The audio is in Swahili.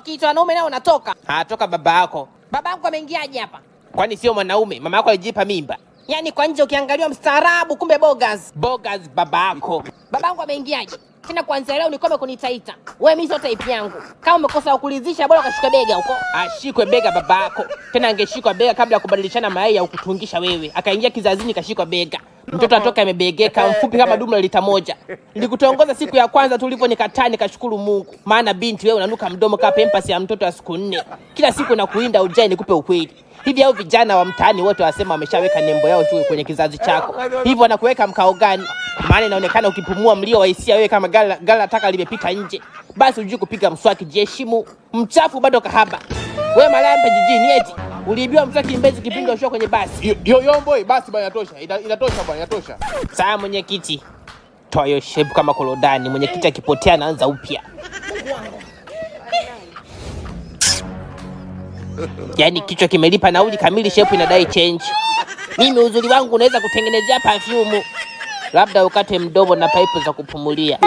ukiita wanaume nao unatoka. Toka baba yako. Baba yangu ameingiaje hapa? Kwani sio mwanaume? Mama yako alijipa mimba. Yaani kwa nje ukiangaliwa mstaarabu, kumbe bogas. Bogas baba yako. Baba yangu ameingiaje? Tena kuanzia leo nikome kunitaita. Wewe mimi sio type yangu. Kama umekosa kukulizisha bora ukashika bega huko. Ashikwe bega baba yako. Tena angeshikwa bega kabla ya kubadilishana mayai au kutungisha wewe. Akaingia kizazini kashikwa bega. Mtoto atoka amebegeka mfupi kama dumu la lita 1. Nilikutongoza siku ya kwanza tuliponikataa nikashukuru Mungu. Maana binti wewe unanuka mdomo kama pampers ya mtoto wa siku 4. Kila siku nakuinda ujai nikupe ukweli. Hivi hao vijana wa mtaani wote wasema wameshaweka nembo yao juu kwenye kizazi chako. Hivi wanakuweka mkao gani? Maana inaonekana ukipumua mlio wa hisia wewe kama gala taka limepita nje. Basi ujue kupiga mswaki, jiheshimu. Mchafu bado kahaba. Wewe malambe jijini eti uliibiwa mswaki Mbezi kipindi ushoka kwenye basi. Yo boy, basi bwana inatosha. Inatosha bwana, inatosha. Sawa mwenyekiti. Toa hiyo shape kama korodani, mwenyekiti akipotea anaanza upya. Yaani kichwa kimelipa nauli kamili, shape inadai change. Mimi uzuri wangu unaweza kutengenezea perfume. Labda ukate mdomo na pipe za kupumulia.